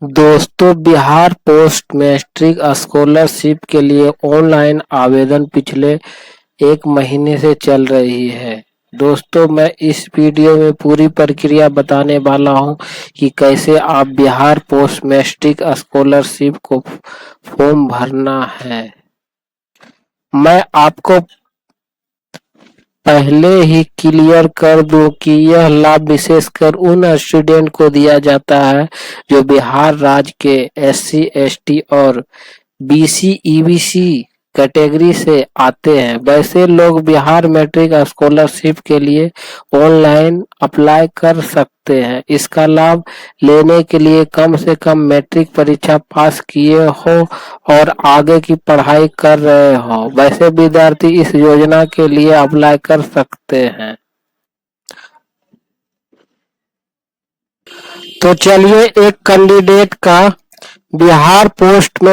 दोस्तों, Bihar post matric scholarship के लिए ऑनलाइन आवेदन पिछले 1 महीने से चल रही है। दोस्तों, मैं इस वीडियो में पूरी प्रक्रिया बताने वाला हूं कि कैसे आप बिहार पोस्ट मैट्रिक स्कॉलरशिप को फॉर्म भरना है। मैं आपको पहले ही क्लियर कर दूं कि यह लाभ विशेषकर उन स्टूडेंट को दिया जाता है जो बिहार राज्य के एससी, एसटी और बीसी, ईबीसी कैटेगरी से आते हैं। वैसे लोग बिहार मैट्रिक स्कॉलरशिप के लिए ऑनलाइन अप्लाई कर सकते हैं। इसका लाभ लेने के लिए कम से कम मैट्रिक परीक्षा पास किए हो और आगे की पढ़ाई कर रहे हो। वैसे विद्यार्थी इस योजना के लिए अप्लाई कर सकते हैं। तो चलिए एक कैंडिडेट का Bihar post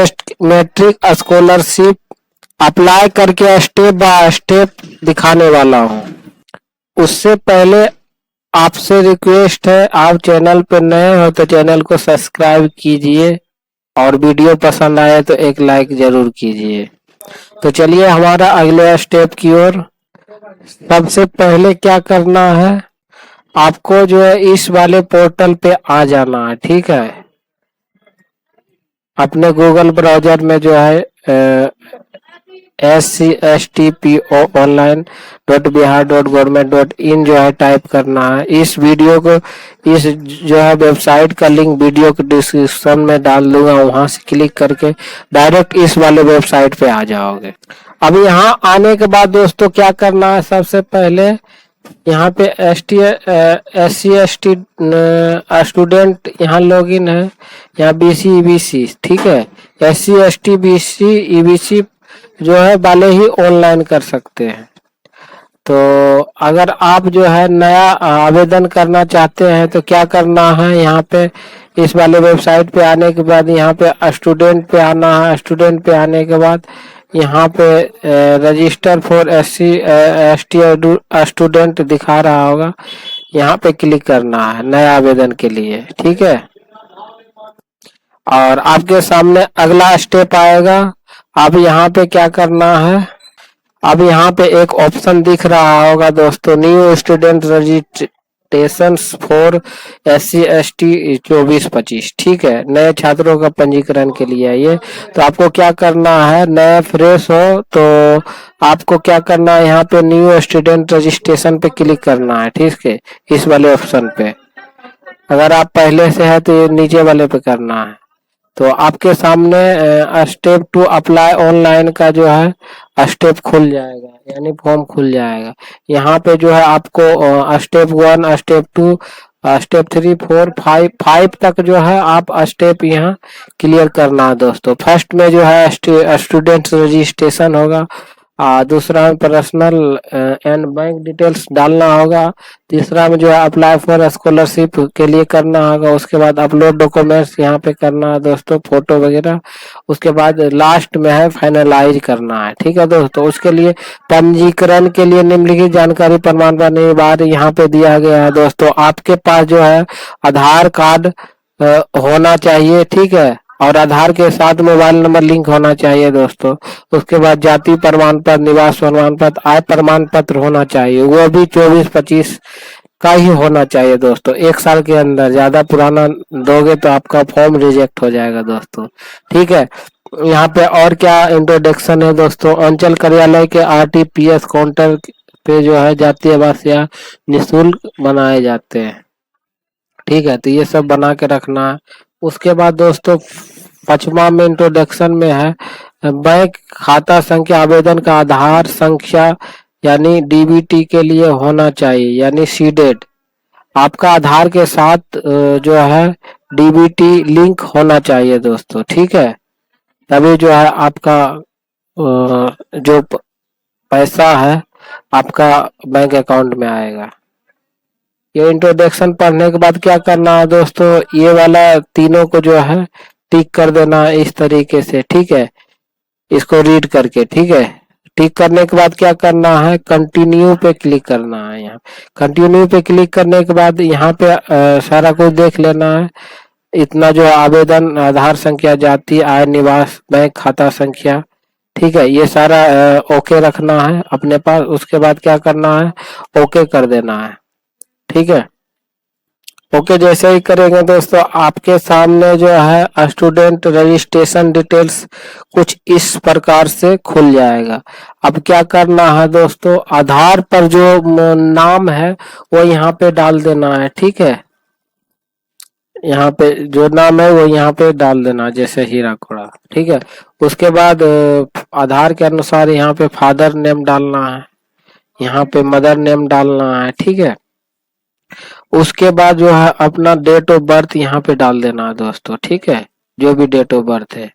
matric scholarship apply करके स्टेप बाय स्टेप दिखाने वाला हूँ। उससे पहले आपसे रिक्वेस्ट है, आप चैनल पर नए हो तो चैनल को सब्सक्राइब कीजिए और वीडियो पसंद आए तो एक लाइक जरूर कीजिए। तो चलिए हमारा अगले स्टेप की ओर। सबसे पहले क्या करना है, आपको जो है इस वाले पोर्टल पे आ जाना है। ठीक है, अपने गूगल ब्राउजर में जो है scstponline.bihar.government.in जो है टाइप करना है। इस वीडियो को, इस जो है वेबसाइट का लिंक वीडियो के डिस्क्रिप्शन में डाल दूंगा, वहां से क्लिक करके डायरेक्ट इस वाले वेबसाइट पे आ जाओगे। अब यहाँ आने के बाद दोस्तों क्या करना है, सबसे पहले यहाँ पे SC/ST स्टूडेंट यहाँ लॉगिन है, यहाँ BC EBC। ठीक है, SC/ST BC EBC जो है वाले ही ऑनलाइन कर सकते हैं। तो अगर आप जो है नया आवेदन करना चाहते हैं तो क्या करना है, यहाँ पे इस वाले वेबसाइट पे आने के बाद यहाँ पे स्टूडेंट पे आना है। स्टूडेंट पे आने के बाद यहाँ पे रजिस्टर फॉर SC/ST स्टूडेंट दिखा रहा होगा, यहाँ पे क्लिक करना है नए आवेदन के लिए। ठीक है, और आपके सामने अगला स्टेप आएगा। अब यहाँ पे क्या करना है, अब यहाँ पे एक ऑप्शन दिख रहा होगा दोस्तों, new student registration for SC/ST 24-25। ठीक है, नए छात्रों का पंजीकरण के लिए है ये। तो आपको क्या करना है, नए फ्रेश हो तो आपको क्या करना है, यहाँ पे न्यू स्टूडेंट रजिस्ट्रेशन पे क्लिक करना है। ठीक है, इस वाले ऑप्शन पे। अगर आप पहले से है तो ये नीचे वाले पे करना है। तो आपके सामने स्टेप 2 अप्लाई ऑनलाइन का जो है स्टेप खुल जाएगा, यानी फॉर्म खुल जाएगा। यहाँ पे जो है आपको स्टेप 1, स्टेप 2, स्टेप 3, 4, 5 तक जो है आप स्टेप यहाँ क्लियर करना है दोस्तों। फर्स्ट में जो है स्टूडेंट रजिस्ट्रेशन होगा, दूसरा में पर्सनल एंड बैंक डिटेल्स डालना होगा, तीसरा में जो है अप्लाई फॉर स्कॉलरशिप के लिए करना होगा। उसके बाद अपलोड डॉक्यूमेंट्स यहाँ पे करना है दोस्तों, फोटो वगैरह। उसके बाद लास्ट में है फाइनलाइज करना है। ठीक है दोस्तों, उसके लिए पंजीकरण के लिए निम्नलिखित जानकारी प्रमाण पत्र अनिवार्य यहाँ पे दिया गया है दोस्तों। आपके पास जो है आधार कार्ड होना चाहिए। ठीक है, और आधार के साथ मोबाइल नंबर लिंक होना चाहिए दोस्तों। उसके बाद जाति प्रमाण पत्र, निवास प्रमाण पत्र, आय प्रमाण पत्र होना चाहिए, वो भी 24-25 का ही होना चाहिए दोस्तों। 1 साल के अंदर, ज्यादा पुराना दोगे तो आपका फॉर्म रिजेक्ट हो जाएगा दोस्तों। ठीक है, यहाँ पे और क्या इंट्रोडक्शन है दोस्तों, अंचल कार्यालय के RTPS काउंटर पे जो है जातीय आवासीय निःशुल्क बनाए जाते हैं। ठीक है, तो ये सब बना के रखना है। उसके बाद दोस्तों 5वां में इंट्रोडक्शन में है बैंक खाता संख्या, आवेदन का आधार संख्या यानी DBT के लिए होना चाहिए, यानी सीडेड। आपका आधार के साथ जो है DBT लिंक होना चाहिए दोस्तों। ठीक है, तभी जो है आपका जो पैसा है आपका बैंक अकाउंट में आएगा। ये इंट्रोडक्शन पढ़ने के बाद क्या करना है दोस्तों, ये वाला तीनों को जो है टिक कर देना है इस तरीके से। ठीक है, इसको रीड करके। ठीक है, टिक करने के बाद क्या करना है, कंटिन्यू पे क्लिक करना है। यहाँ कंटिन्यू पे क्लिक करने के बाद यहाँ पे सारा कुछ देख लेना है। इतना जो आवेदन, आधार संख्या, जाति, आय, निवास, बैंक खाता संख्या, ठीक है, ये सारा ओके रखना है अपने पास। उसके बाद क्या करना है, ओके कर देना है, ठीक है। ओके जैसे ही करेंगे दोस्तों, आपके सामने जो है स्टूडेंट रजिस्ट्रेशन डिटेल्स कुछ इस प्रकार से खुल जाएगा। अब क्या करना है दोस्तों, आधार पर जो नाम है वो यहाँ पे डाल देना है, ठीक है। यहाँ पे जो नाम है वो यहाँ पे डाल देना, जैसे हीरा खोड़ा, ठीक है। उसके बाद आधार के अनुसार यहाँ पे फादर नेम डालना है, यहाँ पे मदर नेम डालना है, ठीक है। उसके बाद जो है अपना डेट ऑफ बर्थ यहाँ पे डाल देना है दोस्तों, ठीक है। जो भी डेट ऑफ बर्थ है,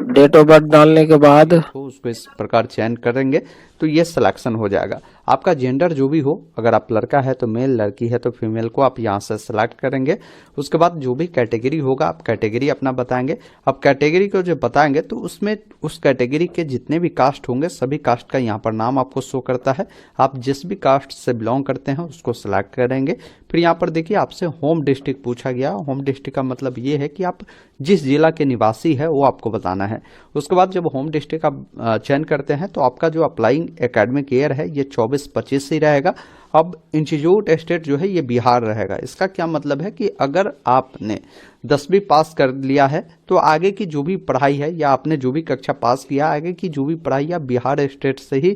डेट ऑफ बर्थ डालने के बाद तो उसको इस प्रकार चयन करेंगे तो ये सिलेक्शन हो जाएगा। आपका जेंडर जो भी हो, अगर आप लड़का है तो मेल, लड़की है तो फीमेल को आप यहाँ से सिलेक्ट करेंगे। उसके बाद जो भी कैटेगरी होगा आप कैटेगरी अपना बताएंगे। अब कैटेगरी को जो बताएंगे तो उसमें उस कैटेगरी के जितने भी कास्ट होंगे सभी कास्ट का यहाँ पर नाम आपको शो करता है। आप जिस भी कास्ट से बिलोंग करते हैं उसको सिलेक्ट करेंगे। फिर यहाँ पर देखिए आपसे होम डिस्ट्रिक्ट पूछा गया। होम डिस्ट्रिक्ट का मतलब ये है कि आप जिस जिला के निवासी है वो आपको बताना है। उसके बाद जब होम डिस्ट्रिक्ट आप चयन करते हैं तो आपका जो अप्लाइंग एकेडमिक ईयर है ये 24-25 से ही रहेगा। अब इंस्टीट्यूट स्टेट जो है ये बिहार रहेगा। इसका क्या मतलब है कि अगर आपने 10वीं पास कर लिया है तो आगे की जो भी पढ़ाई है या आपने जो भी कक्षा पास किया, आगे की जो भी पढ़ाई आप बिहार स्टेट से ही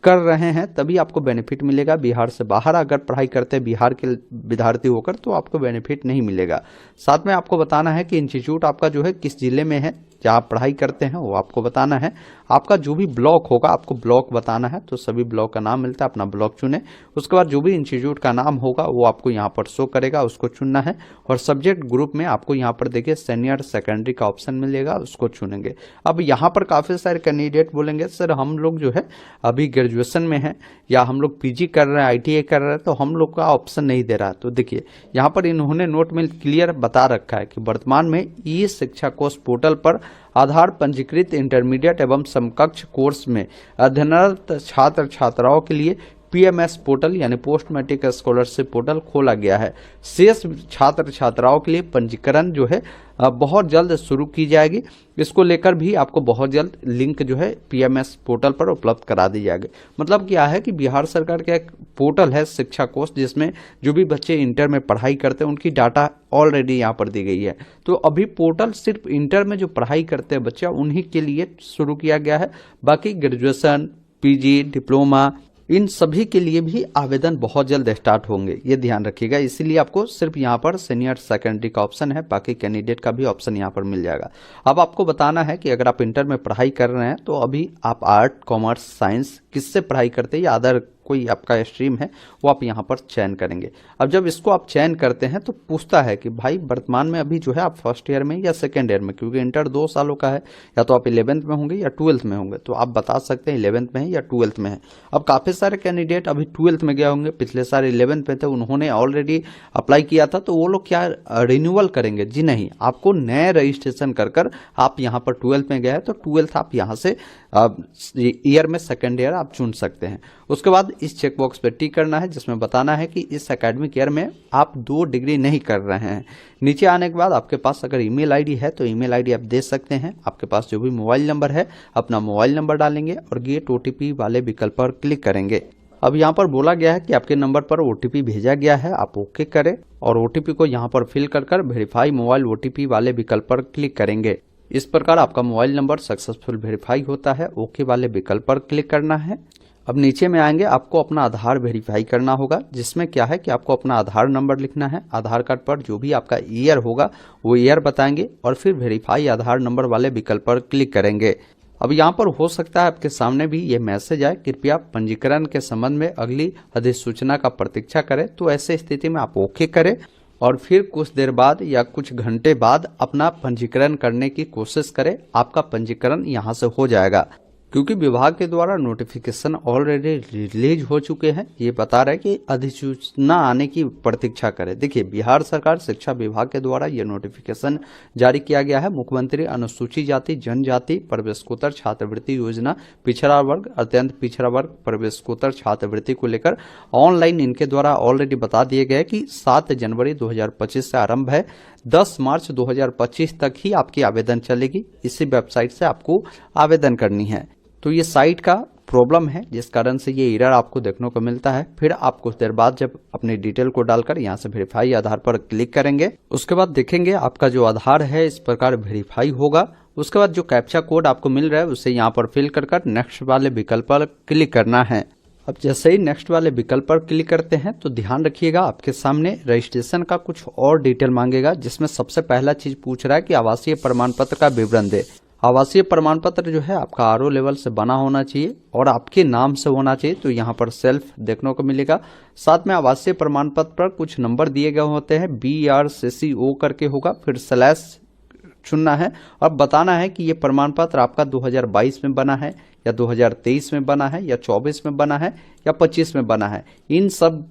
कर रहे हैं तभी आपको बेनिफिट मिलेगा। बिहार से बाहर अगर पढ़ाई करते हैं बिहार के विद्यार्थी होकर तो आपको बेनिफिट नहीं मिलेगा। साथ में आपको बताना है कि इंस्टीट्यूट आपका जो है किस जिले में है, जहाँ आप पढ़ाई करते हैं वो आपको बताना है। आपका जो भी ब्लॉक होगा आपको ब्लॉक बताना है, तो सभी ब्लॉक का नाम मिलता है, अपना ब्लॉक चुने। उसके बाद जो भी इंस्टीट्यूट का नाम होगा वो आपको यहाँ पर शो करेगा, उसको चुनना है। और सब्जेक्ट ग्रुप में आपको यहाँ पर देखिए सीनियर सेकेंडरी का ऑप्शन मिलेगा, उसको चुनेंगे। अब यहाँ पर काफ़ी सारे कैंडिडेट बोलेंगे सर हम लोग जो है अभी ग्रेजुएशन में है या हम लोग पीजी कर रहे हैं, आईटीआई कर रहे हैं, तो हम लोग का ऑप्शन नहीं दे रहा। तो देखिए यहाँ पर इन्होंने नोट में क्लियर बता रखा है कि वर्तमान में ई शिक्षा कोष पोर्टल पर आधार पंजीकृत इंटरमीडिएट एवं समकक्ष कोर्स में अध्ययनरत छात्र छात्राओं के लिए पीएमएस पोर्टल यानी पोस्ट मैट्रिक स्कॉलरशिप पोर्टल खोला गया है। शेष छात्र छात्राओं के लिए पंजीकरण जो है बहुत जल्द शुरू की जाएगी। इसको लेकर भी आपको बहुत जल्द लिंक जो है पीएमएस पोर्टल पर उपलब्ध करा दी जाएगी। मतलब क्या है कि बिहार सरकार का एक पोर्टल है शिक्षा कोष, जिसमें जो भी बच्चे इंटर में पढ़ाई करते हैं उनकी डाटा ऑलरेडी यहाँ पर दी गई है। तो अभी पोर्टल सिर्फ इंटर में जो पढ़ाई करते हैं बच्चे उन्हीं के लिए शुरू किया गया है। बाकी ग्रेजुएशन, पीजी, डिप्लोमा इन सभी के लिए भी आवेदन बहुत जल्द स्टार्ट होंगे, ये ध्यान रखिएगा। इसीलिए आपको सिर्फ यहाँ पर सीनियर सेकेंडरी का ऑप्शन है, बाकी कैंडिडेट का भी ऑप्शन यहाँ पर मिल जाएगा। अब आपको बताना है कि अगर आप इंटर में पढ़ाई कर रहे हैं तो अभी आप आर्ट, कॉमर्स, साइंस किससे पढ़ाई करते हैं या अदर कोई आपका स्ट्रीम है वो आप यहाँ पर चयन करेंगे। अब जब इसको आप चयन करते हैं तो पूछता है कि भाई वर्तमान में अभी जो है आप फर्स्ट ईयर में या सेकेंड ईयर में, क्योंकि इंटर 2 सालों का है, या तो आप 11th में होंगे या 12th में होंगे, तो आप बता सकते हैं 11th में है या 12th में है। अब काफ़ी सारे कैंडिडेट अभी 12th में गए होंगे, पिछले साल 11th में थे, उन्होंने ऑलरेडी अप्लाई किया था, तो वो लोग क्या रिन्यूअल करेंगे? जी नहीं, आपको नए रजिस्ट्रेशन कर आप यहाँ पर 12th में गए तो 12th आप यहाँ से ईयर में सेकेंड ईयर आप चुन सकते हैं। उसके बाद इस चेकबॉक्स पे टिक करना है जिसमें बताना है कि इस एकेडमिक ईयर में आप 2 डिग्री नहीं कर रहे हैं। नीचे आने के बाद आपके पास अगर ईमेल आईडी है तो ईमेल आईडी आप दे सकते हैं। आपके पास जो भी मोबाइल नंबर है अपना मोबाइल नंबर डालेंगे और गेट ओटीपी वाले विकल्प पर क्लिक करेंगे। अब यहाँ पर बोला गया है कि आपके नंबर पर ओटीपी भेजा गया है, आप ओके करें और ओटीपी को यहाँ पर फिल कर वेरीफाई मोबाइल ओटीपी वाले विकल्प पर क्लिक करेंगे। इस प्रकार आपका मोबाइल नंबर सक्सेसफुल वेरीफाई होता है। ओके वाले विकल्प पर क्लिक करना है। अब नीचे में आएंगे, आपको अपना आधार वेरीफाई करना होगा, जिसमें क्या है कि आपको अपना आधार नंबर लिखना है। आधार कार्ड पर जो भी आपका ईयर होगा वो ईयर बताएंगे और फिर वेरीफाई आधार नंबर वाले विकल्प पर क्लिक करेंगे। अब यहाँ पर हो सकता है आपके सामने भी ये मैसेज आए, कृपया पंजीकरण के संबंध में अगली अधिसूचना का प्रतीक्षा करें। तो ऐसे स्थिति में आप ओके करें और फिर कुछ देर बाद या कुछ घंटे बाद अपना पंजीकरण करने की कोशिश करें। आपका पंजीकरण यहाँ से हो जाएगा। क्योंकि विभाग के द्वारा नोटिफिकेशन ऑलरेडी रिलीज हो चुके हैं। ये बता रहे हैं कि अधिसूचना आने की प्रतीक्षा करें। देखिए, बिहार सरकार शिक्षा विभाग के द्वारा ये नोटिफिकेशन जारी किया गया है। मुख्यमंत्री अनुसूचित जाति जनजाति प्रवेशोत्तर छात्रवृत्ति योजना पिछड़ा वर्ग अत्यंत पिछड़ा वर्ग प्रवेशोत्तर छात्रवृत्ति को लेकर ऑनलाइन इनके द्वारा ऑलरेडी बता दिए गए कि 7 जनवरी 2025 से आरंभ है। 10 मार्च 2025 तक ही आपकी आवेदन चलेगी। इसी वेबसाइट से आपको आवेदन करनी है। तो ये साइट का प्रॉब्लम है, जिस कारण से ये एरर आपको देखने को मिलता है। फिर आप कुछ देर बाद जब अपनी डिटेल को डालकर यहाँ से वेरीफाई आधार पर क्लिक करेंगे, उसके बाद देखेंगे आपका जो आधार है इस प्रकार वेरीफाई होगा। उसके बाद जो कैप्चा कोड आपको मिल रहा है उसे यहाँ पर फिल कर नेक्स्ट वाले विकल्प पर क्लिक करना है। अब जैसे ही नेक्स्ट वाले विकल्प पर क्लिक करते हैं तो ध्यान रखिएगा, आपके सामने रजिस्ट्रेशन का कुछ और डिटेल मांगेगा, जिसमें सबसे पहला चीज पूछ रहा है कि आवासीय प्रमाण पत्र का विवरण दे। आवासीय प्रमाण पत्र जो है आपका आरओ लेवल से बना होना चाहिए और आपके नाम से होना चाहिए। तो यहाँ पर सेल्फ देखने को मिलेगा। साथ में आवासीय प्रमाण पत्र पर कुछ नंबर दिए गए होते हैं, BRCCO करके होगा, फिर स्लैश चुनना है और बताना है कि ये प्रमाण पत्र आपका 2022 में बना है या 2023 में बना है या 24 में बना है या 25 में बना है। इन सब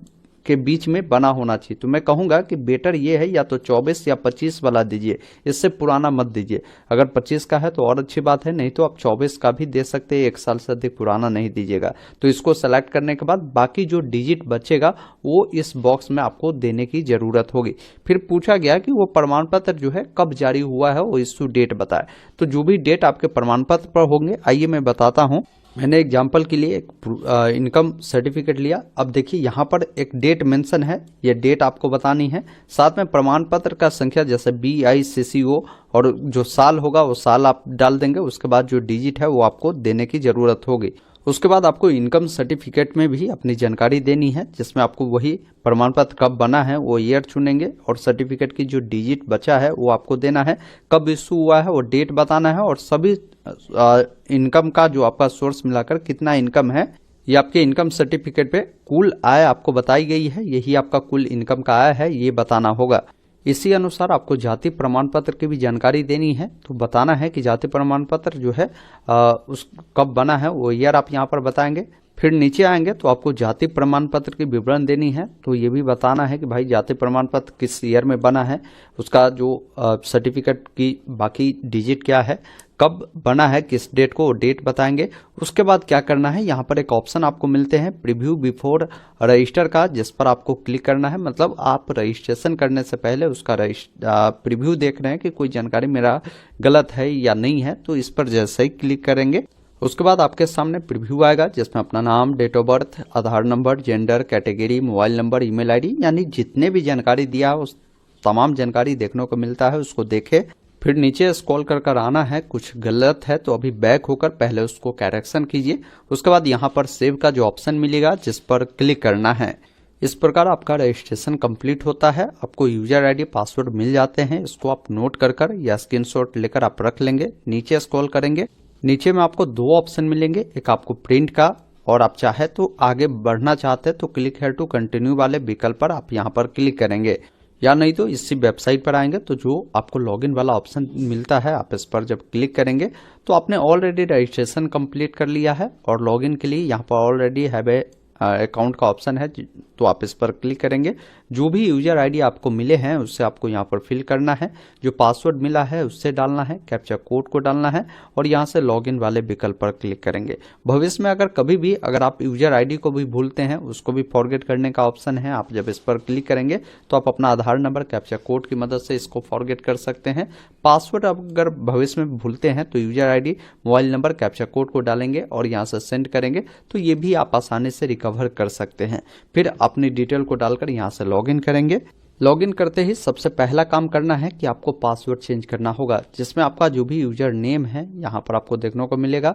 के बीच में बना होना चाहिए। तो मैं कहूंगा कि बेटर ये है या तो 24 या 25 वाला दीजिए, इससे पुराना मत दीजिए। अगर 25 का है तो और अच्छी बात है, नहीं तो आप 24 का भी दे सकते हैं, 1 साल से अधिक पुराना नहीं दीजिएगा। तो इसको सेलेक्ट करने के बाद बाकी जो डिजिट बचेगा वो इस बॉक्स में आपको देने की जरूरत होगी। फिर पूछा गया कि वो प्रमाण पत्र जो है कब जारी हुआ है, वो इश्यू डेट बताए। तो जो भी डेट आपके प्रमाण पत्र पर होंगे, आइए मैं बताता हूँ। मैंने एग्जाम्पल के लिए एक इनकम सर्टिफिकेट लिया। अब देखिए यहाँ पर एक डेट मेंशन है, ये डेट आपको बतानी है। साथ में प्रमाण पत्र का संख्या जैसे BICCO और जो साल होगा वो साल आप डाल देंगे। उसके बाद जो डिजिट है वो आपको देने की जरूरत होगी। उसके बाद आपको इनकम सर्टिफिकेट में भी अपनी जानकारी देनी है, जिसमें आपको वही प्रमाण पत्र कब बना है वो ईयर चुनेंगे और सर्टिफिकेट की जो डिजिट बचा है वो आपको देना है। कब इशू हुआ है वो डेट बताना है और सभी इनकम का जो आपका सोर्स मिलाकर कितना इनकम है, ये आपके इनकम सर्टिफिकेट पे कुल आय आपको बताई गई है, यही आपका कुल इनकम का आय है, ये बताना होगा। इसी अनुसार आपको जाति प्रमाण पत्र की भी जानकारी देनी है। तो बताना है कि जाति प्रमाण पत्र जो है उस कब बना है वो ईयर आप यहाँ पर बताएंगे। फिर नीचे आएंगे तो आपको जाति प्रमाण पत्र की विवरण देनी है। तो ये भी बताना है कि भाई जाति प्रमाण पत्र किस ईयर में बना है, उसका जो सर्टिफिकेट की बाकी डिजिट क्या है, कब बना है, किस डेट को, डेट बताएंगे। उसके बाद क्या करना है, यहाँ पर एक ऑप्शन आपको मिलते हैं प्रीव्यू बिफोर रजिस्टर का, जिस पर आपको क्लिक करना है। मतलब आप रजिस्ट्रेशन करने से पहले उसका प्रीव्यू देख रहे हैं कि कोई जानकारी मेरा गलत है या नहीं है। तो इस पर जैसे ही क्लिक करेंगे उसके बाद आपके सामने प्रीव्यू आएगा, जिसमें अपना नाम, date of birth, Aadhaar number, gender, category, mobile number, email ID, यानी जितने भी जानकारी दिया है उस तमाम जानकारी देखने को मिलता है। उसको देखे, फिर नीचे स्क्रॉल कर आना है। कुछ गलत है तो अभी बैक होकर पहले उसको करेक्शन कीजिए। उसके बाद यहाँ पर सेव का जो ऑप्शन मिलेगा जिस पर क्लिक करना है। इस प्रकार आपका रजिस्ट्रेशन कंप्लीट होता है। आपको यूजर आईडी पासवर्ड मिल जाते हैं। इसको आप नोट कर या स्क्रीनशॉट लेकर आप रख लेंगे। नीचे स्क्रॉल करेंगे, नीचे में आपको 2 ऑप्शन मिलेंगे, एक आपको प्रिंट का और आप चाहे तो आगे बढ़ना चाहते हैं तो क्लिक हेयर टू कंटिन्यू वाले विकल्प पर आप यहाँ पर क्लिक करेंगे, या नहीं तो इसी वेबसाइट पर आएंगे तो जो आपको लॉगिन वाला ऑप्शन मिलता है आप इस पर जब क्लिक करेंगे तो आपने ऑलरेडी रजिस्ट्रेशन कंप्लीट कर लिया है और लॉगिन के लिए यहाँ पर ऑलरेडी हैव अकाउंट का ऑप्शन है, तो आप इस पर क्लिक करेंगे। जो भी यूजर आईडी आपको मिले हैं उससे आपको यहाँ पर फिल करना है, जो पासवर्ड मिला है उससे डालना है, कैप्चा कोड को डालना है और यहाँ से लॉगिन वाले विकल्प पर क्लिक करेंगे। भविष्य में अगर कभी भी अगर आप यूजर आईडी को भी भूलते हैं उसको भी फॉरगेट करने का ऑप्शन है। आप जब इस पर क्लिक करेंगे तो आप अपना आधार नंबर, कैप्चा कोड की मदद से इसको फॉरगेट कर सकते हैं। पासवर्ड अगर भविष्य में भूलते हैं तो user ID, mobile number, captcha code को डालेंगे और यहाँ से सेंड करेंगे तो ये भी आप आसानी से रिकवर कर सकते हैं। फिर अपनी डिटेल को डालकर यहाँ से लॉगिन करेंगे। लॉगिन करते ही सबसे पहला काम करना है कि आपको पासवर्ड चेंज करना होगा, जिसमें आपका जो भी यूजर नेम है यहाँ पर आपको देखने को मिलेगा।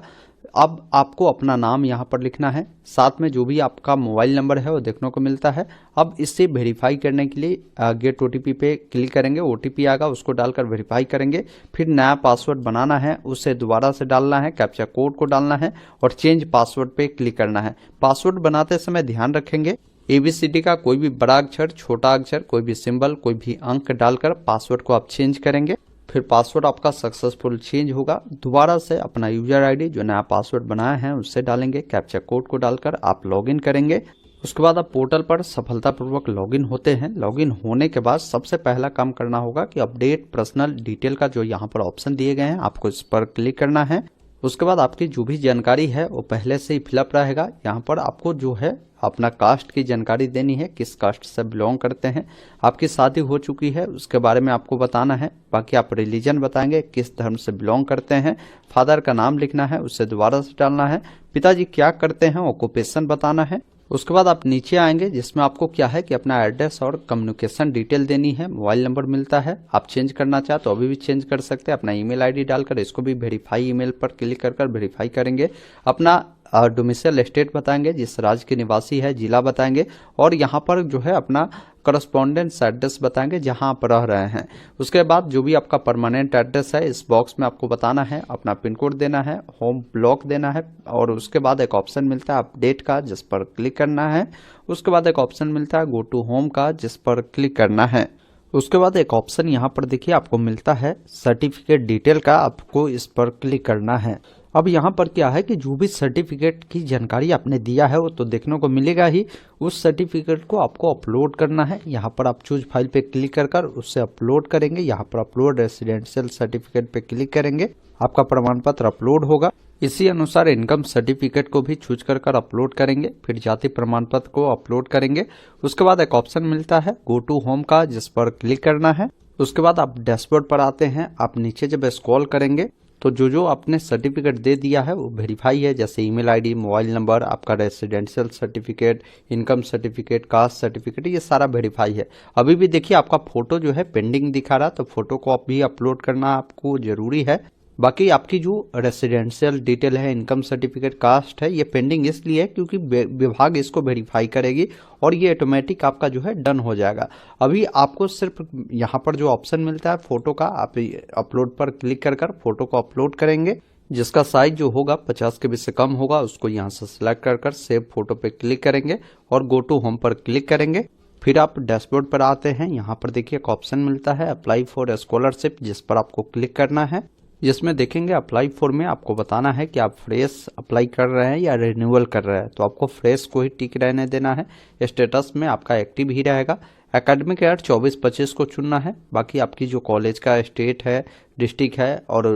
अब आपको अपना नाम यहाँ पर लिखना है, साथ में जो भी आपका मोबाइल नंबर है वो देखने को मिलता है। अब इससे वेरीफाई करने के लिए गेट OTP पे क्लिक करेंगे, OTP आएगा उसको डालकर वेरीफाई करेंगे। फिर नया पासवर्ड बनाना है, उसे दोबारा से डालना है, कैप्चा कोड को डालना है और चेंज पासवर्ड पे क्लिक करना है। पासवर्ड बनाते समय ध्यान रखेंगे ABCD का कोई भी बड़ा अक्षर, छोटा अक्षर, कोई भी सिंबल, कोई भी अंक डालकर पासवर्ड को आप चेंज करेंगे। फिर पासवर्ड आपका सक्सेसफुल चेंज होगा। दोबारा से अपना यूजर आईडी जो नया पासवर्ड बनाया है उससे डालेंगे, कैप्चा कोड को डालकर आप लॉगिन करेंगे। उसके बाद आप पोर्टल पर सफलतापूर्वक लॉगिन होते हैं। लॉगिन होने के बाद सबसे पहला काम करना होगा कि अपडेट पर्सनल डिटेल का जो यहाँ पर ऑप्शन दिए गए हैं आपको इस पर क्लिक करना है। उसके बाद आपकी जो भी जानकारी है वो पहले से ही फिलअप रहेगा। यहाँ पर आपको जो है अपना कास्ट की जानकारी देनी है, किस कास्ट से बिलोंग करते हैं, आपकी शादी हो चुकी है उसके बारे में आपको बताना है। बाकी आप रिलीजन बताएंगे, किस धर्म से बिलोंग करते हैं, फादर का नाम लिखना है, उससे दोबारा से डालना है, पिताजी क्या करते हैं, ऑक्यूपेशन बताना है। उसके बाद आप नीचे आएंगे जिसमें आपको क्या है कि अपना एड्रेस और कम्युनिकेशन डिटेल देनी है। मोबाइल नंबर मिलता है, आप चेंज करना चाहे तो अभी भी चेंज कर सकते हैं। अपना ईमेल आईडी डालकर इसको भी वेरीफाई ईमेल पर क्लिक कर वेरीफाई करेंगे। अपना डोमिसाइल स्टेट बताएंगे, जिस राज्य के निवासी है, जिला बताएंगे और यहाँ पर जो है अपना करस्पॉन्डेंस एड्रेस बताएंगे जहां आप रह रहे हैं। उसके बाद जो भी आपका परमानेंट एड्रेस है इस बॉक्स में आपको बताना है, अपना पिन कोड देना है, होम ब्लॉक देना है और उसके बाद एक ऑप्शन मिलता है अपडेट का जिस पर क्लिक करना है। उसके बाद एक ऑप्शन मिलता है गो टू होम का जिस पर क्लिक करना है। उसके बाद एक ऑप्शन यहाँ पर देखिए आपको मिलता है सर्टिफिकेट डिटेल का, आपको इस पर क्लिक करना है। अब यहाँ पर क्या है कि जो भी सर्टिफिकेट की जानकारी आपने दिया है वो तो देखने को मिलेगा ही, उस सर्टिफिकेट को आपको अपलोड करना है। यहाँ पर आप चूज फाइल पे क्लिक कर उससे अपलोड करेंगे। यहाँ पर अपलोड रेसिडेंशियल सर्टिफिकेट पे क्लिक करेंगे, आपका प्रमाण पत्र अपलोड होगा। इसी अनुसार इनकम सर्टिफिकेट को भी चूज कर अपलोड करेंगे, फिर जाति प्रमाण पत्र को अपलोड करेंगे। उसके बाद एक ऑप्शन मिलता है गो टू होम का जिस पर क्लिक करना है। उसके बाद आप डैशबोर्ड पर आते हैं। आप नीचे जब स्क्रॉल करेंगे तो जो आपने सर्टिफिकेट दे दिया है वो वेरीफाई है, जैसे ईमेल आईडी, मोबाइल नंबर, आपका residential certificate, income certificate, caste certificate, ये सारा वेरीफाई है। अभी भी देखिए आपका फोटो जो है पेंडिंग दिखा रहा, तो फोटो को भी अपलोड करना आपको जरूरी है। बाकी आपकी जो रेसिडेंशियल डिटेल है, इनकम सर्टिफिकेट, कास्ट है, ये पेंडिंग इसलिए है क्योंकि विभाग इसको वेरीफाई करेगी और ये ऑटोमेटिक आपका जो है डन हो जाएगा। अभी आपको सिर्फ यहाँ पर जो ऑप्शन मिलता है फोटो का, आप अपलोड पर क्लिक कर फोटो को अपलोड करेंगे। जिसका साइज जो होगा 50 KB से कम होगा उसको यहाँ से सिलेक्ट कर सेव फोटो पे क्लिक करेंगे और गो टू होम पर क्लिक करेंगे। फिर आप डैशबोर्ड पर आते हैं। यहाँ पर देखिए एक ऑप्शन मिलता है अप्लाई फॉर स्कॉलरशिप, जिस पर आपको क्लिक करना है। जिसमें देखेंगे अप्लाई फॉर में आपको बताना है कि आप फ्रेश अप्लाई कर रहे हैं या रिन्यूअल कर रहे हैं, तो आपको फ्रेश को ही टिक रहने देना है। स्टेटस में आपका एक्टिव ही रहेगा। एकेडमिक ईयर 24-25 को चुनना है। बाकी आपकी जो कॉलेज का स्टेट है, डिस्ट्रिक्ट है और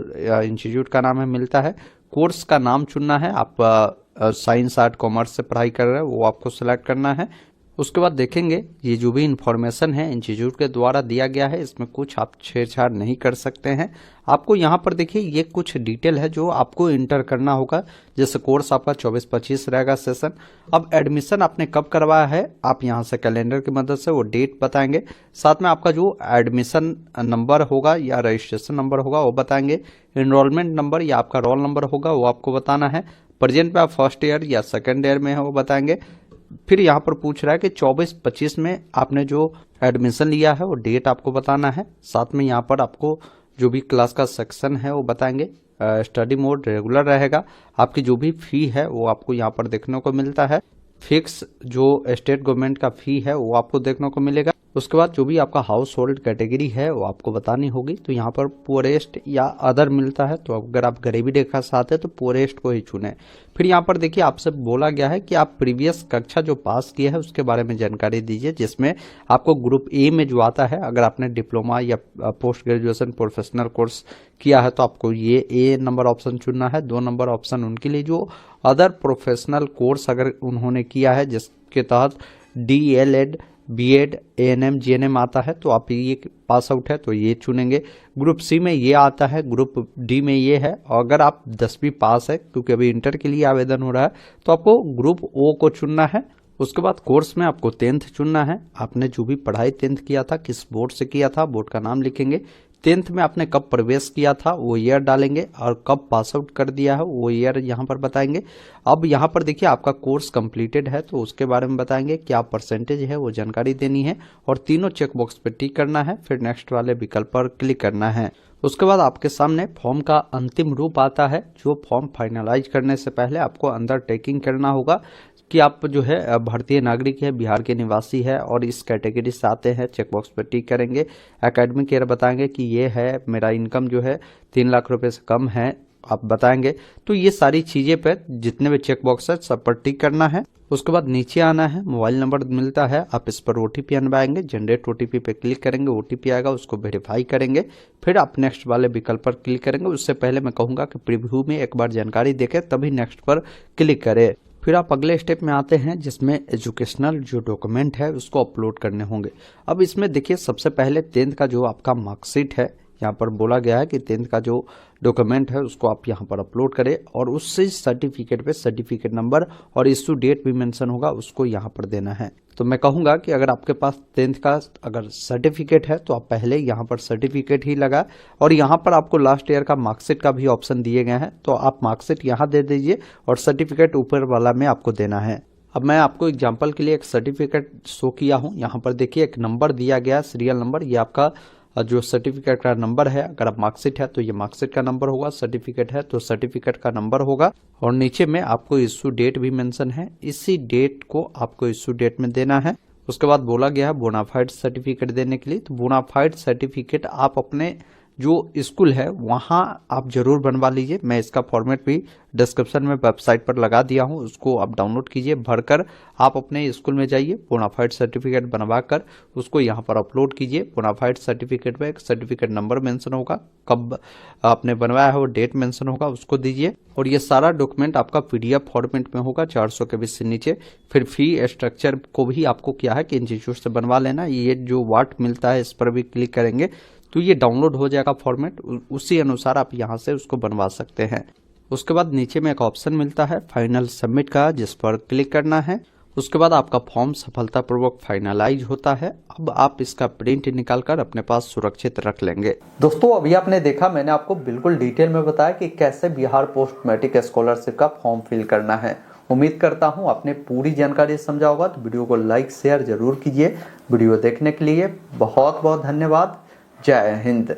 इंस्टीट्यूट का नाम है मिलता है। कोर्स का नाम चुनना है, आप साइंस, आर्ट, कॉमर्स से पढ़ाई कर रहे हैं वो आपको सिलेक्ट करना है। उसके बाद देखेंगे ये जो भी इंफॉर्मेशन है इंस्टीट्यूट के द्वारा दिया गया है, इसमें कुछ आप छेड़छाड़ नहीं कर सकते हैं। आपको यहाँ पर देखिए ये कुछ डिटेल है जो आपको इंटर करना होगा। जैसे कोर्स आपका 24-25 रहेगा सेशन। अब एडमिशन आपने कब करवाया है आप यहाँ से कैलेंडर की मदद से वो डेट बताएंगे। साथ में आपका जो एडमिशन नंबर होगा या रजिस्ट्रेशन नंबर होगा वो बताएंगे। इनरोलमेंट नंबर या आपका रोल नंबर होगा वो आपको बताना है। प्रेजेंट में आप फर्स्ट ईयर या सेकेंड ईयर में है वो बताएंगे। फिर यहाँ पर पूछ रहा है कि 24-25 में आपने जो एडमिशन लिया है वो डेट आपको बताना है। साथ में यहाँ पर आपको जो भी क्लास का सेक्शन है वो बताएंगे। स्टडी मोड रेगुलर रहेगा। आपकी जो भी फी है वो आपको यहाँ पर देखने को मिलता है। फिक्स जो स्टेट गवर्नमेंट का फी है वो आपको देखने को मिलेगा। उसके बाद जो भी आपका हाउस होल्ड कैटेगरी है वो आपको बतानी होगी। तो यहाँ पर पुअरेस्ट या अदर मिलता है, तो अगर आप गरीबी रेखा से आते हैं तो पुअरेस्ट को ही चुने। फिर यहाँ पर देखिए आपसे बोला गया है कि आप प्रीवियस कक्षा जो पास किया है उसके बारे में जानकारी दीजिए, जिसमें आपको ग्रुप ए में जो आता है, अगर आपने डिप्लोमा या पोस्ट ग्रेजुएशन प्रोफेशनल कोर्स किया है तो आपको ये ए नंबर ऑप्शन चुनना है। 2 नंबर ऑप्शन उनके लिए जो अदर प्रोफेशनल कोर्स अगर उन्होंने किया है जिसके तहत DLED, BEd, ANM, GNM आता है, तो आप ये पास आउट है तो ये चुनेंगे। ग्रुप सी में ये आता है, ग्रुप डी में ये है। और अगर आप 10वीं पास है, क्योंकि अभी इंटर के लिए आवेदन हो रहा है, तो आपको ग्रुप ओ को चुनना है। उसके बाद कोर्स में आपको 10th चुनना है। आपने जो भी पढ़ाई 10th किया था, किस बोर्ड से किया था, बोर्ड का नाम लिखेंगे। 10th में आपने कब प्रवेश किया था वो ईयर डालेंगे और कब पास आउट कर दिया है वो ईयर यहाँ पर बताएंगे। अब यहाँ पर देखिए आपका कोर्स कंप्लीटेड है तो उसके बारे में बताएंगे, क्या परसेंटेज है वो जानकारी देनी है और तीनों चेकबॉक्स पे टिक करना है। फिर नेक्स्ट वाले विकल्प पर क्लिक करना है। उसके बाद आपके सामने फॉर्म का अंतिम रूप आता है, जो फॉर्म फाइनलाइज करने से पहले आपको अंडरटेकिंग करना होगा। कि आप जो है भारतीय नागरिक है, बिहार के निवासी है और इस कैटेगरी से आते हैं, चेकबॉक्स पर टिक करेंगे। एकेडमिक ईयर बताएंगे कि ये है, मेरा इनकम जो है 3 लाख रुपए से कम है, आप बताएंगे। तो ये सारी चीजें पर जितने भी चेक बॉक्स है सब पर टिक करना है। उसके बाद नीचे आना है, मोबाइल नंबर मिलता है, आप इस पर ओटीपी बनवाएंगे, जनरेट ओटीपी पे क्लिक करेंगे, ओटीपी आएगा उसको वेरीफाई करेंगे, फिर आप नेक्स्ट वाले विकल्प पर क्लिक करेंगे। उससे पहले मैं कहूंगा कि प्रीव्यू में एक बार जानकारी देखें तभी नेक्स्ट पर क्लिक करें। फिर आप अगले स्टेप में आते हैं जिसमें एजुकेशनल जो डॉक्यूमेंट है उसको अपलोड करने होंगे। अब इसमें देखिए सबसे पहले 10th का जो आपका मार्कशीट है, यहाँ पर बोला गया है कि 10th का जो डॉक्यूमेंट है उसको आप यहाँ पर अपलोड करें और उससे सर्टिफिकेट पे सर्टिफिकेट नंबर और इशू डेट भी मेंशन होगा, उसको यहाँ पर देना है। तो मैं कहूँगा कि अगर आपके पास 10th का अगर सर्टिफिकेट है तो आप पहले यहाँ पर सर्टिफिकेट ही लगा और यहाँ पर आपको लास्ट ईयर का मार्कशीट का भी ऑप्शन दिए गए हैं, तो आप मार्कशीट यहाँ दे दीजिए और सर्टिफिकेट ऊपर वाला में आपको देना है। अब मैं आपको एग्जाम्पल के लिए एक सर्टिफिकेट शो किया हूँ, यहाँ पर देखिए एक नंबर दिया गया, सीरियल नंबर, ये आपका जो सर्टिफिकेट का नंबर है। अगर आप मार्कशीट है तो ये मार्कशीट का नंबर होगा, सर्टिफिकेट है तो सर्टिफिकेट का नंबर होगा और नीचे में आपको इशू डेट भी मेंशन है, इसी डेट को आपको इशू डेट में देना है। उसके बाद बोला गया है बोनाफाइड सर्टिफिकेट देने के लिए, तो बोनाफाइड सर्टिफिकेट आप अपने जो स्कूल है वहाँ आप जरूर बनवा लीजिए। मैं इसका फॉर्मेट भी डिस्क्रिप्शन में वेबसाइट पर लगा दिया हूँ, उसको आप डाउनलोड कीजिए, भरकर आप अपने स्कूल में जाइए, बोनाफाइड सर्टिफिकेट बनवा कर उसको यहाँ पर अपलोड कीजिए। बोनाफाइड सर्टिफिकेट में एक सर्टिफिकेट नंबर मेंशन होगा, कब आपने बनवाया है वो डेट मेंशन होगा, उसको दीजिए और ये सारा डॉक्यूमेंट आपका PDF फॉर्मेट में होगा 400 KB से नीचे। फिर फी स्ट्रक्चर को भी आपको क्या है कि इंस्टीट्यूट से बनवा लेना, ये जो वाट मिलता है इस पर भी क्लिक करेंगे तो ये डाउनलोड हो जाएगा फॉर्मेट, उसी अनुसार आप यहाँ से उसको बनवा सकते हैं। उसके बाद नीचे में एक ऑप्शन मिलता है फाइनल सबमिट का, जिस पर क्लिक करना है। उसके बाद आपका फॉर्म सफलतापूर्वक फाइनलाइज होता है। अब आप इसका प्रिंट निकालकर अपने पास सुरक्षित रख लेंगे। दोस्तों अभी आपने देखा, मैंने आपको बिल्कुल डिटेल में बताया कि कैसे बिहार पोस्ट मैट्रिक स्कॉलरशिप का फॉर्म फिल करना है। उम्मीद करता हूं आपने पूरी जानकारी समझा होगा, तो वीडियो को लाइक शेयर जरूर कीजिए। वीडियो देखने के लिए बहुत बहुत धन्यवाद। जय हिंद।